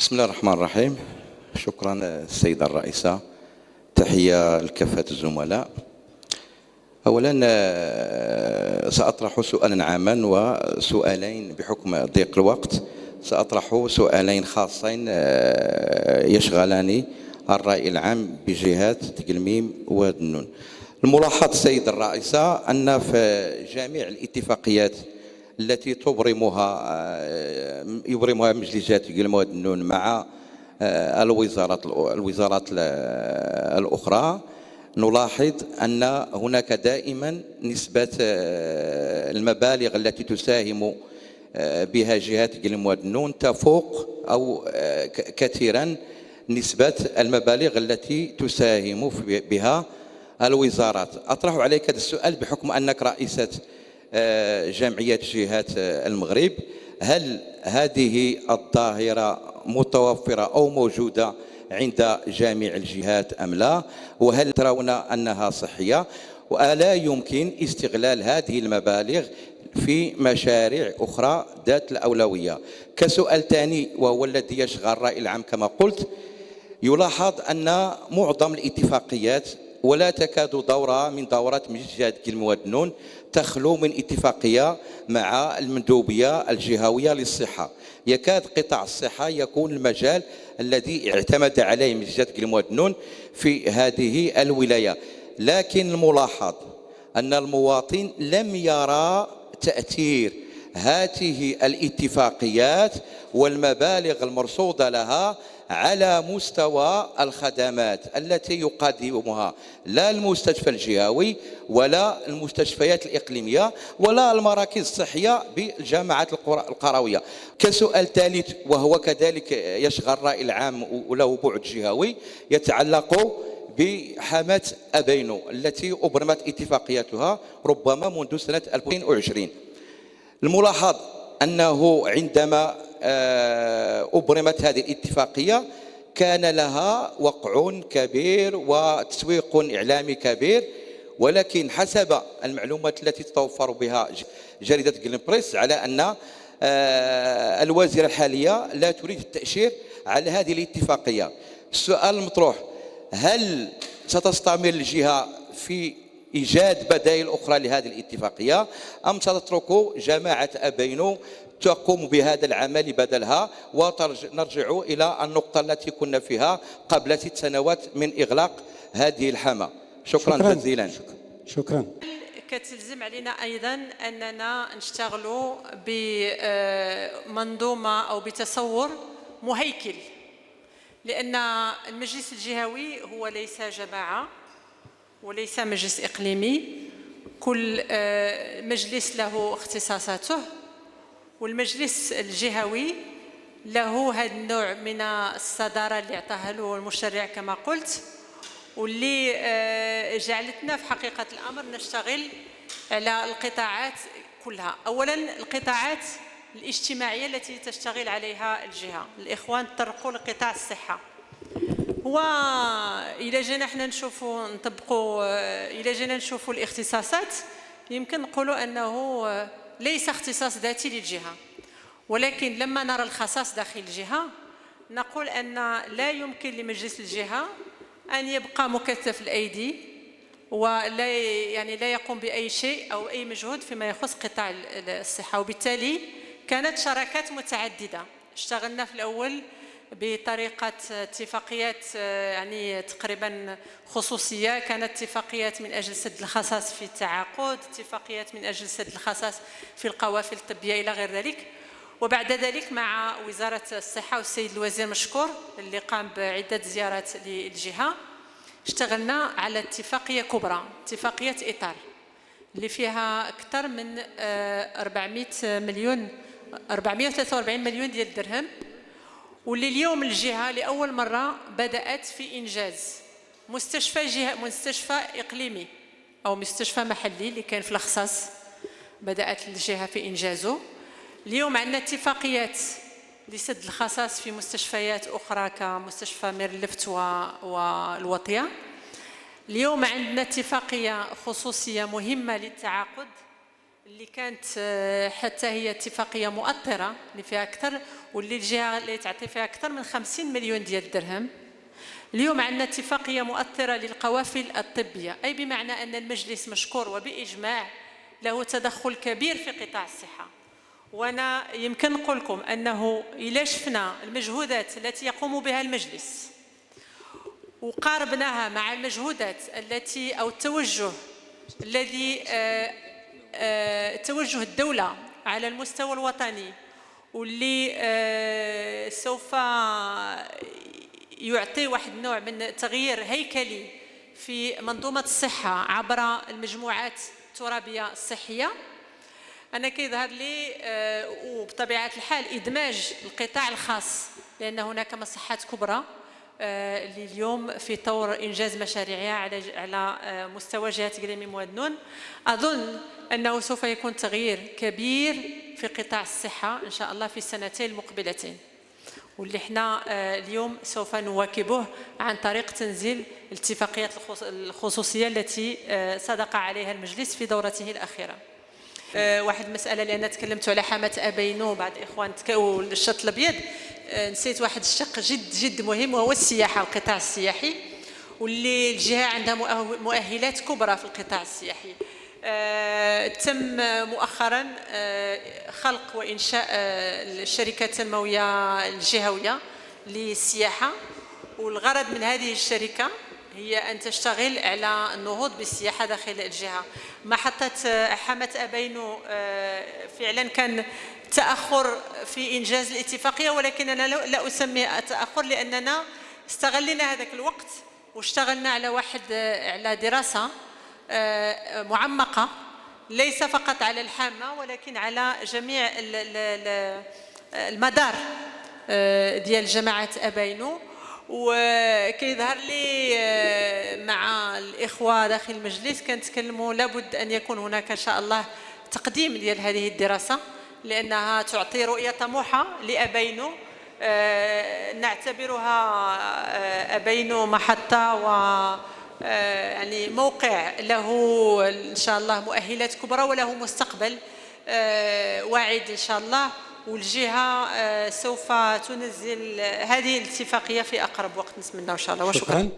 بسم الله الرحمن الرحيم. شكرا السيدة الرئيسة. تحية لكافة الزملاء. أولا سأطرح سؤالا عاما وسؤالين بحكم ضيق الوقت. سأطرح سؤالين خاصين يشغلان الرأي العام بجهات تقلميم ودنون. الملاحظ السيدة الرئيسة أن في جميع الاتفاقيات التي يبرمها مجلس جهات تقلميم ودنون مع الوزارات الأخرى، نلاحظ أن هناك دائما نسبة المبالغ التي تساهم بها جهات تقلميم ودنون تفوق أو كثيرا نسبة المبالغ التي تساهم بها الوزارات. أطرح عليك هذا السؤال بحكم أنك رئيسة جمعية جهات المغرب. هل هذه الظاهرة متوفرة أو موجودة عند جميع الجهات أم لا؟ وهل ترون أنها صحية؟ وألا يمكن استغلال هذه المبالغ في مشاريع أخرى ذات الأولوية؟ كسؤال ثاني وهو الذي يشغل الرأي العام كما قلت، يلاحظ أن معظم الاتفاقيات ولا تكاد دورة من دورات مجلس جهات تقلميم ودنون تخلو من اتفاقية مع المندوبية الجهوية للصحة. يكاد قطاع الصحة يكون المجال الذي اعتمد عليه مجلس جهات تقلميم ودنون في هذه الولاية، لكن الملاحظ أن المواطن لم يرى تأثير هذه الاتفاقيات والمبالغ المرصودة لها على مستوى الخدمات التي يقدمها لا المستشفى الجهوي ولا المستشفيات الإقليمية ولا المراكز الصحية بالجامعات القروية. كسؤال ثالث وهو كذلك يشغل الرأي العام وله بعد جهوي، يتعلق بحماة أبينو التي أبرمت اتفاقياتها ربما منذ سنة 2020. الملاحظ أنه عندما أبرمت هذه الاتفاقية كان لها وقع كبير وتسويق إعلامي كبير، ولكن حسب المعلومات التي تتوفر بها جريدة تقلميم بريس على أن الوزيرة الحالية لا تريد التأشير على هذه الاتفاقية. السؤال المطروح: هل ستستمر الجهة في إيجاد بدائل أخرى لهذه الاتفاقية أم ستترك جماعة أبينو تقوم بهذا العمل بدلها ونرجع إلى النقطة التي كنا فيها قبل 6 سنوات من إغلاق هذه الحمى؟ شكرا جزيلا. شكرا. كتلزم علينا أيضا أننا نشتغلوا بمنظومة أو بتصور مهيكل، لأن المجلس الجهوي هو ليس جماعة وليس مجلس إقليمي، كل مجلس له اختصاصاته، والمجلس الجهوي له هذا النوع من الصدارة اللي اعطاها له المشرع كما قلت، واللي جعلتنا في حقيقة الأمر نشتغل على القطاعات كلها. أولا القطاعات الاجتماعية التي تشتغل عليها الجهة. الإخوان تطرقوا لقطاع الصحة، وإذا جينا احنا نشوفوا نطبقوا إذا جينا نشوفوا الاختصاصات يمكن نقولوا أنه ليس اختصاص ذاتي للجهة، ولكن لما نرى الخصاص داخل الجهة نقول أن لا يمكن لمجلس الجهة أن يبقى مكثف الأيدي ولا لا يقوم بأي شيء أو أي مجهود فيما يخص قطاع الصحة. وبالتالي كانت شراكات متعددة. اشتغلنا في الأول بطريقة اتفاقيات تقريبا خصوصية، كانت اتفاقيات من أجل سد الخصاص في التعاقد، اتفاقيات من أجل سد الخصاص في القوافل الطبية إلى غير ذلك. وبعد ذلك مع وزارة الصحة والسيد الوزير مشكور اللي قام بعدة زيارات للجهة اشتغلنا على اتفاقية كبرى، اتفاقية إطار اللي فيها أكثر من 443 مليون ديال الدرهم، واللي اليوم الجهة لأول مرة بدأت في إنجاز مستشفى إقليمي أو مستشفى محلي اللي كان في الخصاص، بدأت الجهة في إنجازه. اليوم عندنا اتفاقيات لسد الخصاص في مستشفيات أخرى كمستشفى ميرلفت والوطية. اليوم عندنا اتفاقية خصوصية مهمة للتعاقد اللي كانت حتى هي اتفاقيه مؤطره اللي فيها اكثر، واللي الجهه اللي تعطي فيها اكثر من 50 مليون ديال الدرهم. اليوم عندنا اتفاقيه مؤطره للقوافل الطبيه، اي بمعنى ان المجلس مشكور وباجماع له تدخل كبير في قطاع الصحه. وانا يمكن نقول لكم انه الى شفنا المجهودات التي يقوم بها المجلس وقاربناها مع المجهودات التي او التوجه الذي توجه الدولة على المستوى الوطني، واللي سوف يعطي واحد النوع من تغيير هيكلي في منظومة الصحة عبر المجموعات الترابية الصحية، أنا كيظهر لي وبطبيعة الحال إدماج القطاع الخاص، لأن هناك مصحات كبرى اللي اليوم في طور إنجاز مشاريعها على مستوى جهة قليميم وذنون. أظن أنه سوف يكون تغيير كبير في قطاع الصحة إن شاء الله في السنتين المقبلتين، واللي احنا اليوم سوف نواكبه عن طريق تنزيل الاتفاقيات الخصوصية التي صدق عليها المجلس في دورته الأخيرة. واحد المسألة اللي أنا تكلمت على حامة أبينو بعض الإخوان والشط الأبيض، نسيت واحد الشق جد جد مهم، وهو السياحة، القطاع السياحي، واللي الجهة عندها مؤهلات كبرى في القطاع السياحي. تم مؤخرا خلق وإنشاء الشركة التنموية الجهوية للسياحة، والغرض من هذه الشركة هي أن تشتغل على النهوض بالسياحة داخل الجهة. محطة حامة أبينو فعلا كان تأخر في إنجاز الاتفاقية، ولكن أنا لا أسميه تأخر، لأننا استغلنا هذاك الوقت واشتغلنا على دراسة معمقة، ليس فقط على الحامة ولكن على جميع المدار ديال جماعة أبينو. وكيظهر لي مع الإخوة داخل المجلس كنتكلموا لابد أن يكون هناك إن شاء الله تقديم ديال هذه الدراسة، لأنها تعطي رؤية طموحة لأبينو. نعتبرها أبينو محطة و يعني موقع له إن شاء الله مؤهلات كبرى وله مستقبل واعد إن شاء الله، والجهة سوف تنزل هذه الاتفاقية في أقرب وقت نتمنى إن شاء الله. وشكرا.